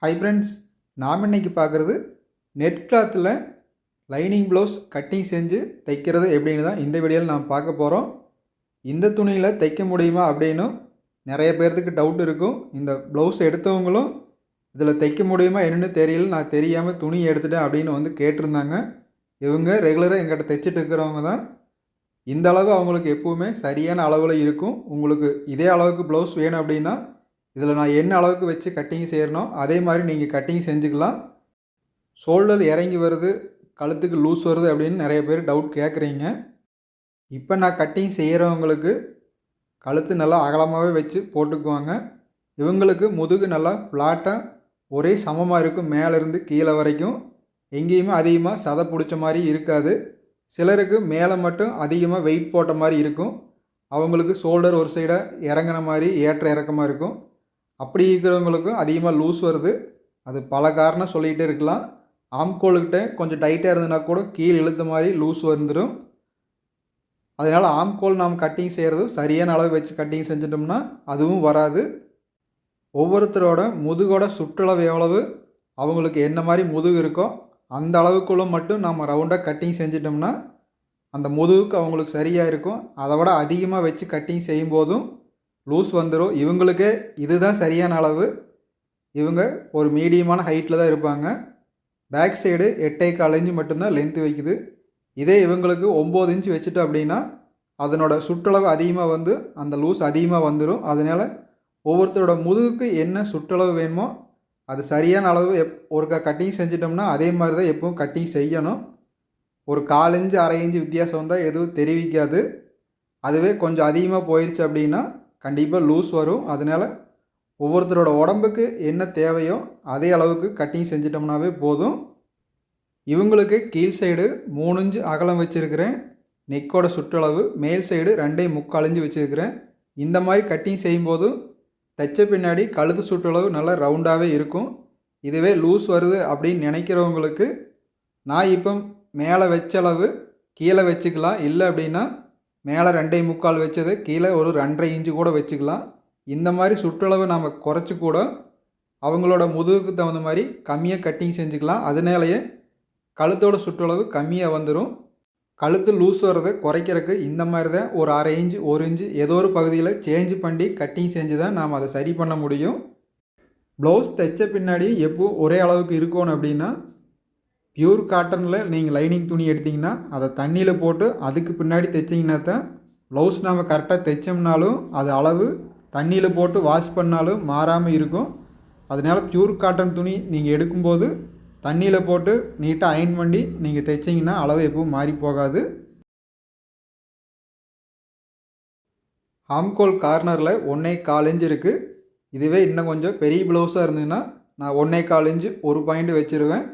Hi friends, நாம் இன்னைக்கு பார்க்குறது நெட் கிளாத்தில் லைனிங் ப்ளவுஸ் கட்டிங் செஞ்சு தைக்கிறது எப்படின்னு தான் இந்த வீடியோவில் நாம் பார்க்க போகிறோம். இந்த துணியில் தைக்க முடியுமா அப்படின்னு நிறைய பேர்த்துக்கு டவுட் இருக்கும். இந்த ப்ளவுஸ் எடுத்தவங்களும் இதில் தைக்க முடியுமா என்னென்னு தெரியல, நான் தெரியாமல் துணி எடுத்துட்டேன் அப்படின்னு கேட்டிருந்தாங்க. இவங்க ரெகுலராக எங்கிட்ட தைச்சிட்டு இருக்கிறவங்க தான். இந்த அளவு அவங்களுக்கு எப்போவுமே சரியான அளவில் இருக்கும். உங்களுக்கு இதே அளவுக்கு ப்ளவுஸ் வேணும் அப்படின்னா இதில் நான் என்ன அளவுக்கு வச்சு கட்டிங் செய்யணும் அதே மாதிரி நீங்கள் கட்டிங் செஞ்சுக்கலாம். ஷோல்டர் இறங்கி வருது, கழுத்துக்கு லூஸ் வருது அப்படின்னு நிறைய பேர் டவுட் கேட்குறீங்க. இப்போ நான் கட்டிங் செய்கிறவங்களுக்கு கழுத்து நல்லா அகலமாகவே வச்சு போட்டுக்குவாங்க. இவங்களுக்கு முதுகு நல்லா ஃப்ளாட்டாக ஒரே சமமாக இருக்கும், மேலேருந்து கீழே வரைக்கும். எங்கேயுமே அதிகமாக சதை பிடிச்ச மாதிரி இருக்காது. சிலருக்கு மேலே மட்டும் அதிகமாக வெயிட் போட்ட மாதிரி இருக்கும். அவங்களுக்கு ஷோல்டர் ஒரு சைடாக இறங்கின மாதிரி ஏற்ற இறக்கமாக இருக்கும். அப்படி இருக்கிறவங்களுக்கும் அதிகமாக லூஸ் வருது. அது பல காரணம் சொல்லிகிட்டே இருக்கலாம். ஆம்கோல்கிட்ட கொஞ்சம் டைட்டாக இருந்ததுன்னா கூட கீழே இழுத்த மாதிரி லூஸ் வந்துடும். அதனால் ஆம்கோல் நாம் கட்டிங் செய்கிறது சரியான அளவு வச்சு கட்டிங் செஞ்சிட்டோம்னா அதுவும் வராது. ஒவ்வொருத்தரோட முதுகோட சுற்றளவு எவ்வளவு, அவங்களுக்கு என்ன மாதிரி முதுகு இருக்கோ அந்த அளவுக்குள்ள மட்டும் நம்ம ரவுண்டாக கட்டிங் செஞ்சிட்டோம்னா அந்த முதுகுக்கு அவங்களுக்கு சரியாக இருக்கும். அதை விட அதிகமாக வச்சு கட்டிங் செய்யும்போதும் லூஸ் வந்துடும். இவங்களுக்கே இதுதான் சரியான அளவு. இவங்க ஒரு மீடியமான ஹைட்டில் தான் இருப்பாங்க. பேக் சைடு 8.25 இன்ச்சு மட்டும்தான் லென்த்து வைக்குது. இதே இவங்களுக்கு 9 இன்ச்சு வச்சுட்டோம் அப்படின்னா அதனோட சுற்றளவு அதிகமாக வந்து அந்த லூஸ் அதிகமாக வந்துடும். அதனால் ஒவ்வொருத்தரோட முதுகுக்கு என்ன சுற்றளவு வேணுமோ அது சரியான அளவு ஒருக்கா கட்டிங் செஞ்சிட்டோம்னா அதே மாதிரி தான் எப்பவும் கட்டிங் செய்யணும். ஒரு 1/4 இன்ச்சு 1/2 இன்ச்சு வித்தியாசம் வந்தால் எதுவும் தெரிவிக்காது. அதுவே கொஞ்சம் அதிகமாக போயிடுச்சு அப்படின்னா கண்டிப்பாக லூஸ் வரும். அதனால் ஒவ்வொருத்தரோட உடம்புக்கு என்ன தேவையோ அதே அளவுக்கு கட்டிங் செஞ்சிட்டோம்னாவே போதும். இவங்களுக்கு கீழ் சைடு 3 இன்ச்சு அகலம் வச்சுருக்கிறேன். நெக்கோட சுற்றளவு மேல் சைடு 2.25 இன்ச்சு வச்சுருக்கிறேன். இந்த மாதிரி கட்டிங் செய்யும்போது தைச்ச பின்னாடி கழுத்து சுற்றளவு நல்லா ரவுண்டாகவே இருக்கும். இதுவே லூஸ் வருது அப்படின்னு நினைக்கிறவங்களுக்கு நான் இப்போ மேலே வச்ச அளவு கீழே வச்சுக்கலாம். இல்லை அப்படின்னா மேலே 2.25 வச்சது கீழே ஒரு 2.5 இன்ச்சு கூட வச்சுக்கலாம். இந்த மாதிரி சுற்றளவு நம்ம குறைச்சி கூட அவங்களோட முதுகுக்கு தகுந்த மாதிரி கம்மியாக கட்டிங் செஞ்சுக்கலாம். அதனாலேயே கழுத்தோட சுற்றளவு கம்மியாக வந்துடும். கழுத்து லூஸ் வரதை குறைக்கிறதுக்கு இந்த மாதிரி தான் ஒரு 1/2 இன்ச்சு 1 இன்ச்சு ஏதோ ஒரு பகுதியில் சேஞ்ச் பண்ணி கட்டிங் செஞ்சு தான் நாம் அதை சரி பண்ண முடியும். ப்ளவுஸ் தைச்ச பின்னாடி எப்போ ஒரே அளவுக்கு இருக்கணும் அப்படின்னா பியூர் காட்டனில் நீங்கள் லைனிங் துணி எடுத்திங்கன்னா அதை தண்ணியில் போட்டு அதுக்கு பின்னாடி தைச்சிங்கன்னா தான் ப்ளவுஸ் நம்ம கரெக்டாக தைச்சோம்னாலும் அது அளவு தண்ணியில் போட்டு வாஷ் பண்ணாலும் மாறாமல் இருக்கும். அதனால் பியூர் காட்டன் துணி நீங்கள் எடுக்கும்போது தண்ணியில் போட்டு நீட்டாக அயன் பண்ணி நீங்கள் தைச்சிங்கன்னா அளவு எப்பவும் மாறி போகாது. ஆம்கோல் கார்னரில் 1.25 இன்ச்சு இருக்குது. இதுவே இன்னும் கொஞ்சம் பெரிய ப்ளவுஸாக இருந்ததுன்னா நான் 1.25 இன்ச்சு ஒரு பாயிண்ட் வச்சுருவேன்.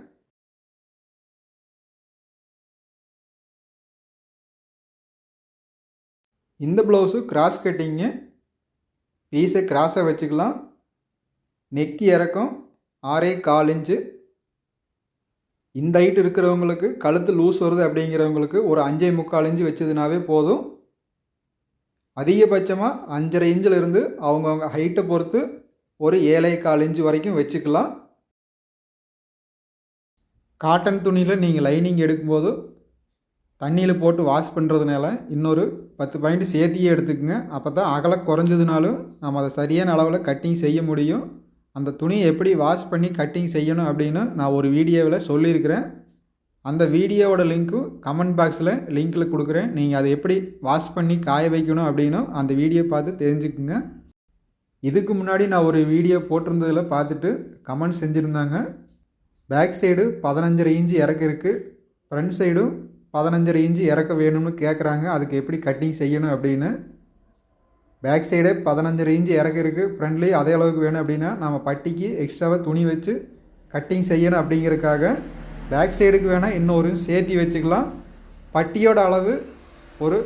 இந்த ப்ளவுஸு கிராஸ் கட்டிங்கு, பீஸை கிராஸாக வச்சுக்கலாம். நெக் இறக்கம் 6.25 இன்ச்சு. இந்த ஹைட் இருக்கிறவங்களுக்கு கழுத்து லூஸ் வருது அப்படிங்கிறவங்களுக்கு ஒரு 5.25 இன்ச்சு வச்சதுனாவே போதும். அதிகபட்சமாக 5.5 இன்ச்சில் இருந்து அவங்கவுங்க ஹைட்டை பொறுத்து ஒரு 7.25 இன்ச்சு வரைக்கும் வச்சுக்கலாம். காட்டன் துணியில் நீங்கள் லைனிங் எடுக்கும்போது தண்ணியில் போட்டு வாஷ் பண்ணுறதுனால இன்னொரு 10 பாயிண்ட் சேர்த்தியே எடுத்துக்கோங்க. அப்போ தான் அகல குறைஞ்சதுனாலும் நம்ம அதை சரியான அளவில் கட்டிங் செய்ய முடியும். அந்த துணியை எப்படி வாஷ் பண்ணி கட்டிங் செய்யணும் அப்படின்னு நான் ஒரு வீடியோவில் சொல்லியிருக்கிறேன். அந்த வீடியோவோட லிங்க்கும் கமெண்ட் பாக்ஸில் லிங்க்கில் கொடுக்குறேன். நீங்கள் அதை எப்படி வாஷ் பண்ணி காய வைக்கணும் அப்படின்னும் அந்த வீடியோ பார்த்து தெரிஞ்சுக்குங்க. இதுக்கு முன்னாடி நான் ஒரு வீடியோ போட்டிருந்ததில் பார்த்துட்டு கமெண்ட் செஞ்சுருந்தாங்க. பேக் சைடு 15.5 இன்ச்சு இறக்க இருக்குது, ஃப்ரண்ட் சைடும் 15.5 இன்ச்சு இறக்க வேணும்னு கேட்குறாங்க. அதுக்கு எப்படி கட்டிங் செய்யணும் அப்படின்னு. பேக் சைடு 15.5 இன்ச்சு இறக்க இருக்குது, ஃப்ரண்ட்லேயும் அதே அளவுக்கு வேணும் அப்படின்னா நம்ம பட்டிக்கு எக்ஸ்ட்ராவாக துணி வச்சு கட்டிங் செய்யணும். அப்படிங்கிறதுக்காக பேக் சைடுக்கு வேணால் இன்னொரு சேர்த்தி வச்சுக்கலாம். பட்டியோட அளவு ஒரு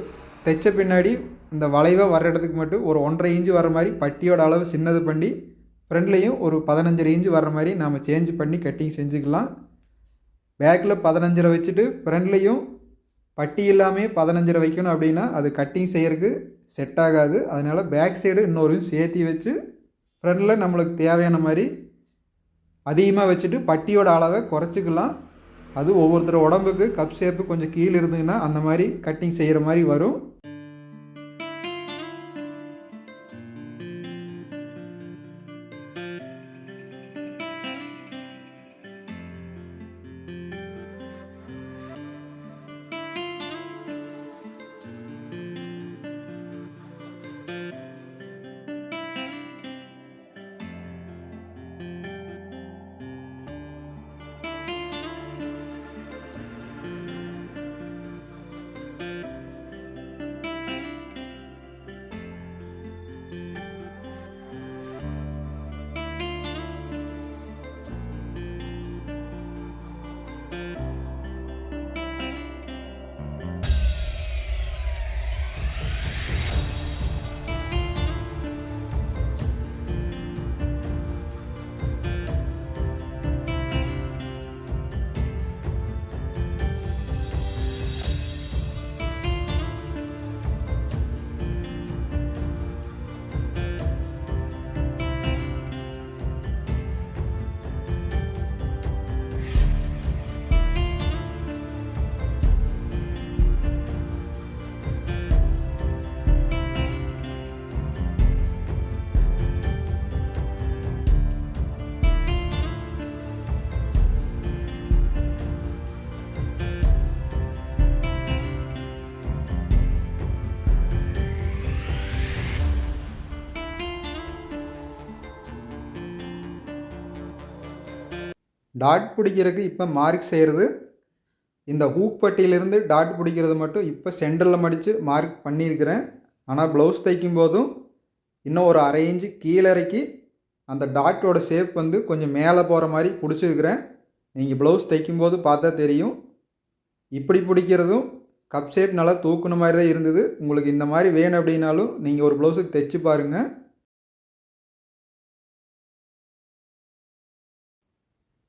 தைச்ச பின்னாடி இந்த வளைவாக வர இடத்துக்கு மட்டும் ஒரு 1.5 இன்ச்சு வர மாதிரி பட்டியோட அளவு சின்னது பண்ணி ஃப்ரண்ட்லேயும் ஒரு 15.5 இன்ச்சு வர மாதிரி நாம் சேஞ்ச் பண்ணி கட்டிங் செஞ்சுக்கலாம். பேக்கில் 15.5 வச்சுட்டு ஃப்ரண்ட்லேயும் பட்டி இல்லாமல் 15.5 வைக்கணும் அப்படின்னா அது கட்டிங் செய்கிறதுக்கு செட் ஆகாது. அதனால் பேக் சைடு இன்னொரு சேர்த்தி வச்சு ஃப்ரண்டில் நம்மளுக்கு தேவையான மாதிரி அதிகமாக வச்சுட்டு பட்டியோட அளவை குறைச்சிக்கலாம். அது ஒவ்வொருத்தர் உடம்புக்கு கப் ஷேப்பு கொஞ்சம் கீழே இருந்ததுன்னா அந்த மாதிரி கட்டிங் செய்கிற மாதிரி வரும். டாட் பிடிக்கிறதுக்கு இப்போ மார்க் செய்கிறது, இந்த ஹூக் பட்டியிலிருந்து டாட் பிடிக்கிறது மட்டும் இப்போ சென்டரில் மடித்து மார்க் பண்ணியிருக்கிறேன். ஆனால் ப்ளவுஸ் தைக்கும் போதும் இன்னும் ஒரு 1/2 இன்ச்சு கீழே இறக்கி அந்த டாட்டோட ஷேப் வந்து கொஞ்சம் மேலே போகிற மாதிரி பிடிச்சிருக்கிறேன். நீங்கள் ப்ளவுஸ் தைக்கும்போது பார்த்தா தெரியும். இப்படி பிடிக்கிறதும் கப் ஷேப் நல்லா தூக்குன மாதிரி தான் இருந்தது. உங்களுக்கு இந்த மாதிரி வேணும் அப்படின்னாலும் நீங்கள் ஒரு ப்ளவுஸுக்கு தைச்சு பாருங்கள்.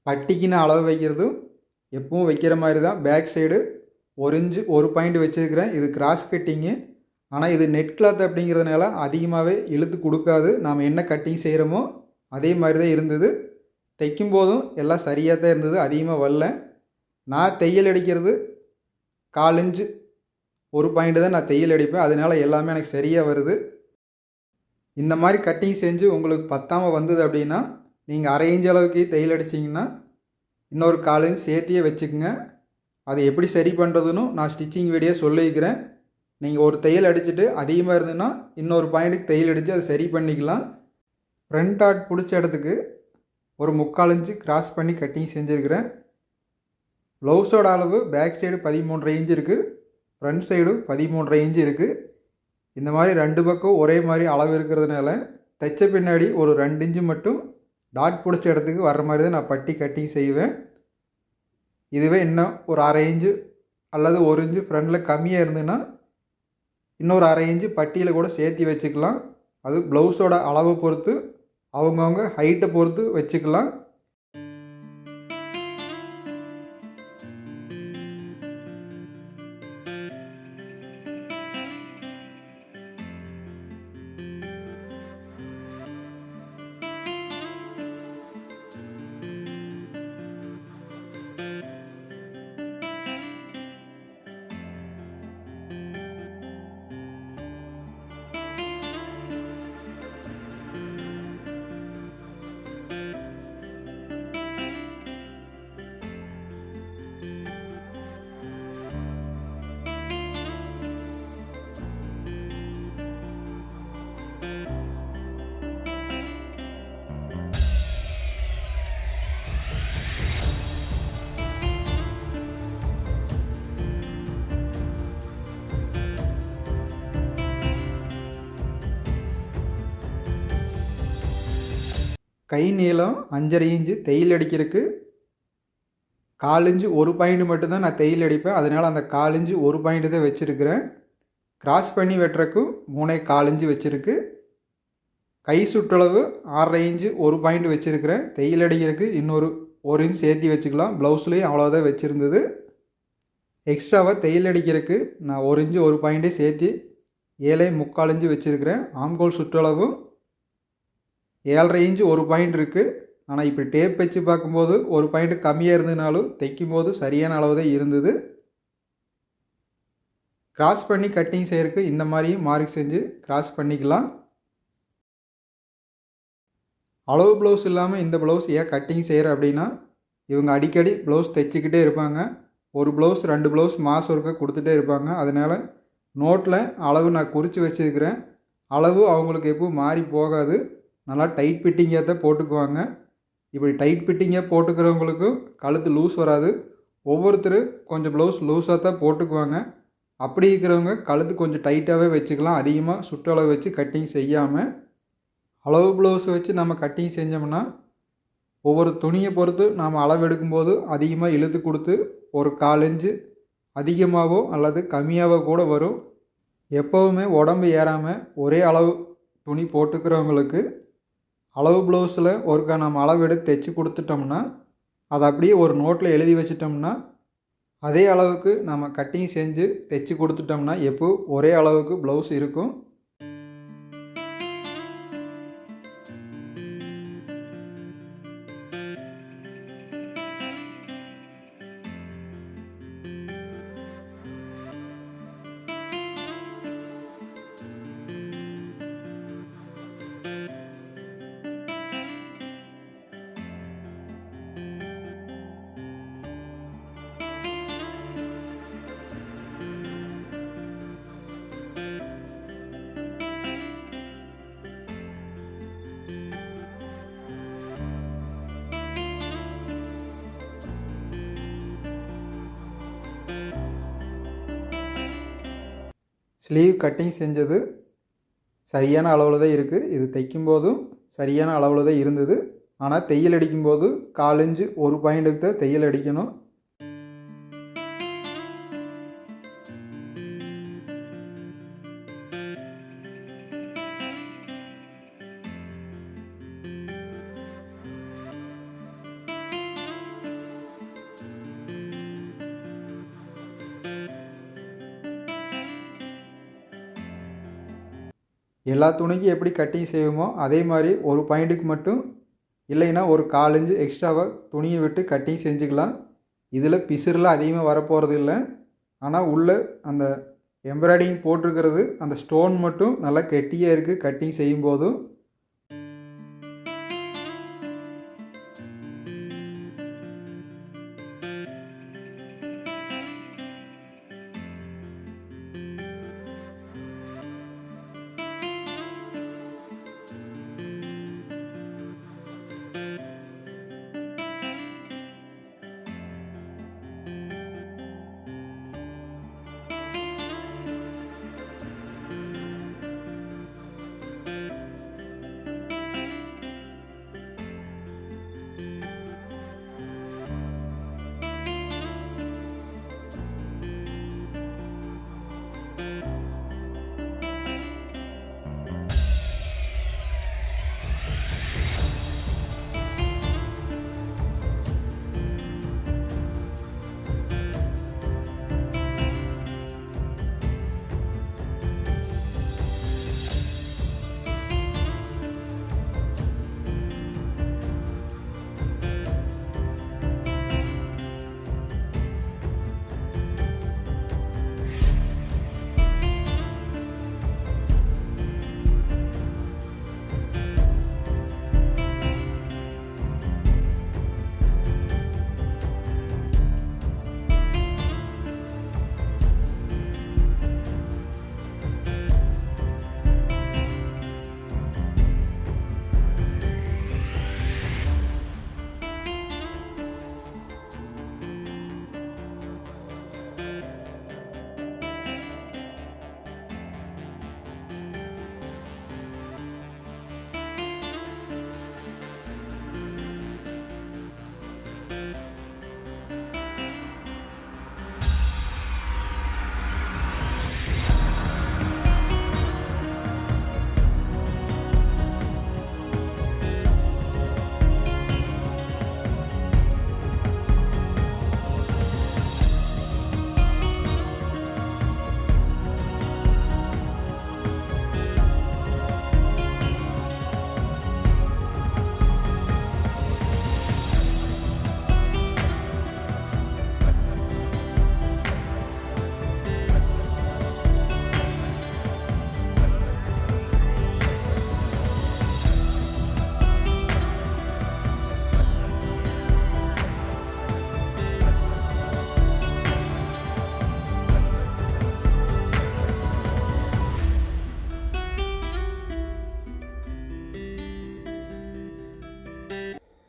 பட்டிக்குன்னு அளவு வைக்கிறதும் எப்பவும் வைக்கிற மாதிரி தான். பேக் சைடு 1 இன்ச்சு 1 பாயிண்ட் வச்சுருக்கிறேன். இது கிராஸ் கட்டிங்கு. ஆனால் இது நெட் கிளாத் அப்படிங்கிறதுனால அதிகமாகவே இழுத்து கொடுக்காது. நாம் என்ன கட்டிங் செய்கிறோமோ அதே மாதிரி தான் இருந்தது. தைக்கும் போதும் எல்லாம் சரியாக தான் இருந்தது, அதிகமாக வரல. நான் தையல் அடிக்கிறது 1/4 இன்ச்சு 1 பாயிண்ட் தான் நான் தையல் அடிப்பேன். அதனால் எல்லாமே எனக்கு சரியாக வருது. இந்த மாதிரி கட்டிங் செஞ்சு உங்களுக்கு பத்தாமல் வந்தது அப்படின்னா நீங்கள் 1/2 இன்ச் அளவுக்கு தையல் அடிச்சிங்கன்னா இன்னொரு 1/4 இன்ச் சேர்த்தியே வச்சுக்கோங்க. அதை எப்படி சரி பண்ணுறதுன்னு நான் ஸ்டிச்சிங் வீடியோ சொல்லிக்கிறேன். நீங்கள் ஒரு தையல் அடிச்சுட்டு அதிகமாக இருந்ததுன்னா இன்னொரு பாயிண்ட்டுக்கு தையல் அடித்து அதை சரி பண்ணிக்கலாம். ஃப்ரண்ட் டாட் பிடிச்ச இடத்துக்கு ஒரு 3/4 இன்ச்சு கிராஸ் பண்ணி கட்டிங் செஞ்சுருக்கிறேன். ப்ளவுஸோட அளவு பேக் சைடு 13.5 இன்ச்சு இருக்குது, ஃப்ரண்ட் சைடும் 13.5 இன்ச்சு இருக்குது. இந்த மாதிரி 2 பக்கம் ஒரே மாதிரி அளவு இருக்கிறதுனால தைச்ச பின்னாடி ஒரு 2 இன்ச்சு மட்டும் டாட் பிடிச்ச இடத்துக்கு வர்ற மாதிரி தான் நான் பட்டி கட்டிங் செய்வேன். இதுவே இன்னும் ஒரு 1/2 இன்ச்சு அல்லது 1 இன்ச்சு ஃப்ரண்டில் கம்மியாக இருந்ததுன்னா இன்னொரு 1/2 இன்ச்சு பட்டியில் கூட சேர்த்தி வச்சுக்கலாம். அது ப்ளவுஸோட அளவை பொறுத்து அவங்கவுங்க ஹைட்டை பொறுத்து வச்சுக்கலாம். கை நீளம் 5.5 இன்ச்சு தையல் அடிக்கிறதுக்கு 1/4 இன்ச்சு 1 பாயிண்ட் மட்டும்தான் நான் தையல் அடிப்பேன். அதனால் அந்த 1/4 இன்ச்சு 1 பாயிண்ட் தான் வச்சுருக்கிறேன். கிராஸ் பண்ணி வெட்டுறக்கும் 3.25 இன்ச்சு வச்சுருக்கு. கை சுற்றளவு 6.5 இன்ச்சு 1 பாயிண்ட் வச்சுருக்கிறேன். தையல் அடிக்கிறதுக்கு இன்னொரு 1 இன்ச் சேர்த்தி வச்சுக்கலாம். ப்ளவுஸ்லேயும் அவ்வளோதான் வச்சுருந்தது. எக்ஸ்ட்ராவாக தையல் அடிக்கிறதுக்கு நான் 1 இன்ச்சு 1 பாயிண்ட்டே சேர்த்தி 7.75 இன்ச்சு வச்சுருக்கிறேன். ஆம்கோல் சுற்றளவு 7.5 இன்ச்சு 1 பாயிண்ட் இருக்குது. ஆனால் இப்படி டேப் வச்சு பார்க்கும்போது ஒரு பாயிண்ட் கம்மியாக இருந்ததுனாலும் தைக்கும் போது சரியான அளவு தான் இருந்தது. கிராஸ் பண்ணி கட்டிங் செய்கிறதுக்கு இந்த மாதிரியும் மார்க் செஞ்சு கிராஸ் பண்ணிக்கலாம். அளவு ப்ளவுஸ் இல்லாமல் இந்த ப்ளவுஸ் ஏன் கட்டிங் செய்கிறேன் அப்படின்னா, இவங்க அடிக்கடி ப்ளவுஸ் தைச்சிக்கிட்டே இருப்பாங்க. ஒரு ப்ளவுஸ் 2 ப்ளவுஸ் மாதம் ஒருக்க கொடுத்துட்டே இருப்பாங்க. அதனால் நோட்டில் அளவு நான் குறித்து வச்சுருக்கிறேன். அளவு அவங்களுக்கு எப்பவும் மாறி போகாது. நல்லா டைட் ஃபிட்டிங்காக தான் போட்டுக்குவாங்க. இப்படி டைட் ஃபிட்டிங்காக போட்டுக்கிறவங்களுக்கும் கழுத்து லூஸ் வராது. ஒவ்வொருத்தரும் கொஞ்சம் ப்ளவுஸ் லூஸாக தான் போட்டுக்குவாங்க. அப்படி இருக்கிறவங்க கழுத்து கொஞ்சம் டைட்டாகவே வச்சுக்கலாம். அதிகமாக சுற்றளவு வச்சு கட்டிங் செய்யாமல். அளவு ப்ளவுஸ் வச்சு நம்ம கட்டிங் செஞ்சோம்னா ஒவ்வொரு துணியை பொறுத்து நாம் அளவு எடுக்கும்போது அதிகமாக இழுத்து கொடுத்து ஒரு 1/4 இன்ச்சு அதிகமாகவோ அல்லது கம்மியாகவோ கூட வரும். எப்போவுமே உடம்பு ஏறாமல் ஒரே அளவு துணி போட்டுக்கிறவங்களுக்கு அளவு ப்ளவுஸில் ஒருக்கா நம்ம அளவு எடுத்து தைச்சி கொடுத்துட்டோம்னா அதை அப்படியே ஒரு நோட்டில் எழுதி வச்சிட்டோம்னா அதே அளவுக்கு நம்ம கட்டிங் செஞ்சு தைச்சி கொடுத்துட்டோம்னா எப்போ ஒரே அளவுக்கு ப்ளவுஸ் இருக்கும். ஸ்லீவ் கட்டிங் செஞ்சது சரியான அளவில் தான் இருக்குது. இது தைக்கும்போதும் சரியான அளவில் தான் இருந்தது. ஆனால் தையல் அடிக்கும்போது 1/4 இன்ச்சு ஒரு பாயிண்ட்டுக்கு தான் தையல் அடிக்கணும். எல்லா துணிக்கும் எப்படி கட்டிங் செய்வோமோ அதே மாதிரி ஒரு பாயிண்ட்டுக்கு மட்டும் இல்லைன்னா ஒரு 1/4 இன்ச்சு எக்ஸ்ட்ராவாக துணியை விட்டு கட்டிங் செஞ்சுக்கலாம். இதில் பிசுறுலாம் அதிகமாக வரப்போகிறது இல்லை. ஆனால் உள்ளே அந்த எம்ப்ராய்டிங் போட்டிருக்கிறது அந்த ஸ்டோன் மட்டும் நல்லா கெட்டியாக இருக்குது கட்டிங் செய்யும்போதும்.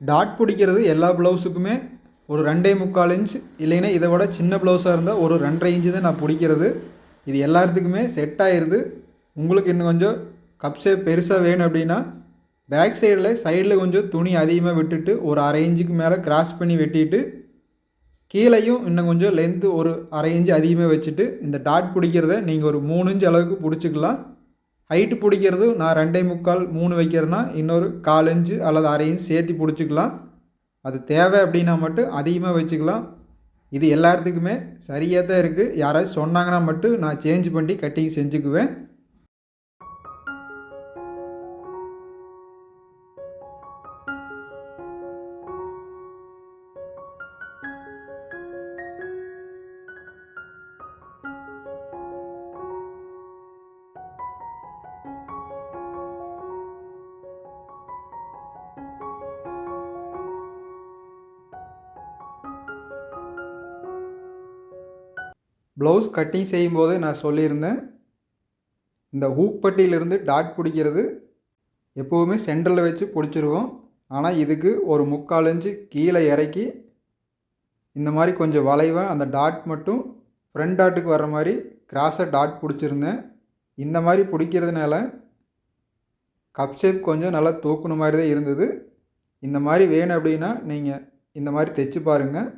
டாட் பிடிக்கிறது எல்லா ப்ளவுஸுக்குமே ஒரு 2.25 இன்ச், இல்லைன்னா இதை விட சின்ன ப்ளவுஸாக இருந்தால் ஒரு 2.5 இன்ச்சு தான் நான் பிடிக்கிறது. இது எல்லாத்துக்குமே செட் ஆயிடுது. உங்களுக்கு இன்னும் கொஞ்சம் கப் ஷேப் பெருசாக வேணும் அப்படின்னா பேக் சைடில் கொஞ்சம் துணி அதிகமாக விட்டுட்டு ஒரு 1/2 இன்ச்சுக்கு மேலே கிராஸ் பண்ணி வெட்டிட்டு கீழேயும் இன்னும் கொஞ்சம் லென்த்து ஒரு 1/2 இன்ச்சு அதிகமாக வச்சுட்டு இந்த டாட் பிடிக்கிறத நீங்கள் ஒரு 3 இன்ச் அளவுக்கு பிடிச்சிக்கலாம். ஹைட்டு பிடிக்கிறது நான் 2.25 3 வைக்கிறேன்னா இன்னொரு 1/4 இன்ச்சு அல்லது 1/2 இன்ச் சேர்த்து பிடிச்சிக்கலாம். அது தேவை அப்படின்னா மட்டும் அதிகமாக வச்சுக்கலாம். இது எல்லாத்துக்குமே சரியாக தான் இருக்குது. யாராச்சும் சொன்னாங்கன்னா மட்டும் நான் சேஞ்ச் பண்ணி கட்டிங் செஞ்சுக்குவேன். ப்ளவுஸ் கட்டிங் செய்யும்போது நான் சொல்லியிருந்தேன், இந்த ஹூக் பட்டியிலிருந்து டாட் பிடிக்கிறது எப்போவுமே சென்டரில் வச்சு பிடிச்சிருவோம். ஆனால் இதுக்கு ஒரு 3/4 இன்ச்சு கீழே இறக்கி இந்த மாதிரி கொஞ்சம் வளைவாக அந்த டாட் மட்டும் ஃப்ரண்ட் டாட்டுக்கு வர்ற மாதிரி கிராஸாக டாட் பிடிச்சிருந்தேன். இந்த மாதிரி பிடிக்கிறதுனால கப் ஷேப் கொஞ்சம் நல்லா தூக்குன மாதிரி தான் இருந்தது. இந்த மாதிரி வேணும் அப்படின்னா நீங்கள் இந்த மாதிரி தைச்சு பாருங்கள்.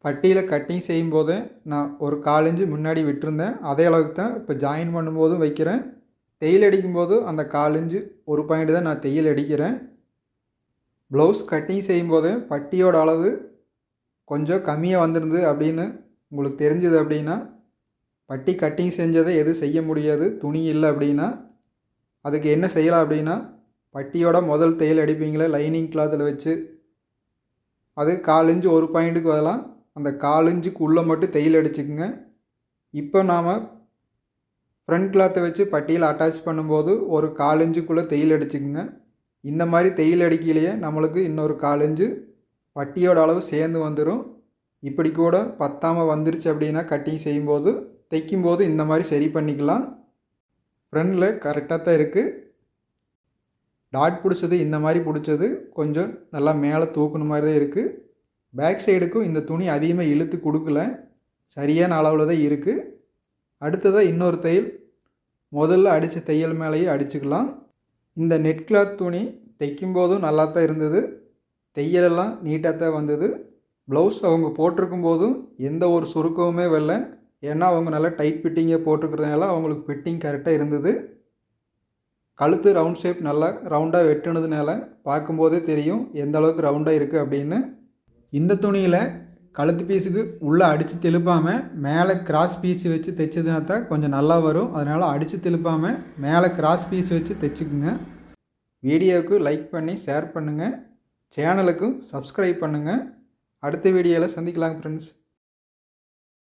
பட்டியில் கட்டிங் செய்யும்போது நான் ஒரு 1/4 இன்ச்சு முன்னாடி விட்டுருந்தேன். அதே அளவுக்கு தான் இப்போ ஜாயின் பண்ணும்போதும் வைக்கிறேன். தையல் அடிக்கும்போது அந்த 1/4 இன்ச்சு ஒரு பாயிண்ட் தான் நான் தையல் அடிக்கிறேன். ப்ளவுஸ் கட்டிங் செய்யும்போது பட்டியோட அளவு கொஞ்சம் கம்மியாக வந்துருந்து அப்படின்னு உங்களுக்கு தெரிஞ்சது அப்படின்னா, பட்டி கட்டிங் செஞ்சதை எதுவும் செய்ய முடியாது துணி இல்லை அப்படின்னா, அதுக்கு என்ன செய்யலாம் அப்படின்னா, பட்டியோட முதல் தையல் அடிப்பீங்களே லைனிங் கிளாத்தில் வச்சு, அது 1/4 இன்ச்சு ஒரு பாயிண்ட்டுக்கு வரலாம். அந்த 1/4 இன்ச்சுக்கு உள்ளே மட்டும் தையல் அடிச்சுக்குங்க. இப்போ நாம் ஃப்ரண்ட் கிளாத்தை வச்சு பட்டியில் அட்டாச் பண்ணும்போது ஒரு 1/4 இன்ச்சுக்குள்ளே தையல் அடிச்சுக்குங்க. இந்த மாதிரி தையல் அடிக்கையிலேயே நம்மளுக்கு இன்னொரு 1/4 இன்ச்சு பட்டியோட அளவு சேர்ந்து வந்துடும். இப்படி கூட பத்தாமல் வந்துருச்சு அப்படின்னா கட்டிங் செய்யும்போது தைக்கும்போது இந்த மாதிரி சரி பண்ணிக்கலாம். ஃப்ரண்டில் கரெக்டாக தான் இருக்குது. டாட் பிடிச்சது இந்த மாதிரி பிடிச்சது கொஞ்சம் நல்லா மேலே தூக்குன மாதிரி தான் இருக்குது. பேக் சைடுக்கும் இந்த துணி அதிகமாக இழுத்து கொடுக்கல, சரியான அளவில் தான் இருக்குது. அடுத்ததாக இன்னொரு தையல் முதல்ல அடித்த தையல் மேலேயே அடிச்சுக்கலாம். இந்த நெட் கிளாத் துணி தைக்கும்போதும் நல்லா தான் இருந்தது, தையலெல்லாம் நீட்டாக தான் வந்தது. ப்ளவுஸ் அவங்க போட்டிருக்கும் போதும் எந்த ஒரு சுருக்கமுமே வரல. ஏன்னா அவங்க நல்லா டைட் ஃபிட்டிங்காக போட்டிருக்கிறதுனால அவங்களுக்கு ஃபிட்டிங் கரெக்டாக இருந்தது. கழுத்து ரவுண்ட் ஷேப் நல்லா ரவுண்டாக வெட்டுனதுனால பார்க்கும்போதே தெரியும் எந்த அளவுக்கு ரவுண்டாக இருக்குது அப்படின்னு. இந்த துணியில் கழுத்து பீஸுக்கு உள்ளே அடித்து திருப்பாமல் மேலே கிராஸ் பீஸ் வச்சு தைச்சதுனா தான் கொஞ்சம் நல்லா வரும். அதனால் அடித்து திருப்பாமல் மேலே கிராஸ் பீஸ் வச்சு தைச்சிக்குங்க. வீடியோவுக்கு லைக் பண்ணி ஷேர் பண்ணுங்கள், சேனலுக்கும் சப்ஸ்கிரைப் பண்ணுங்கள். அடுத்த வீடியோவில் சந்திக்கலாம் ஃப்ரெண்ட்ஸ்.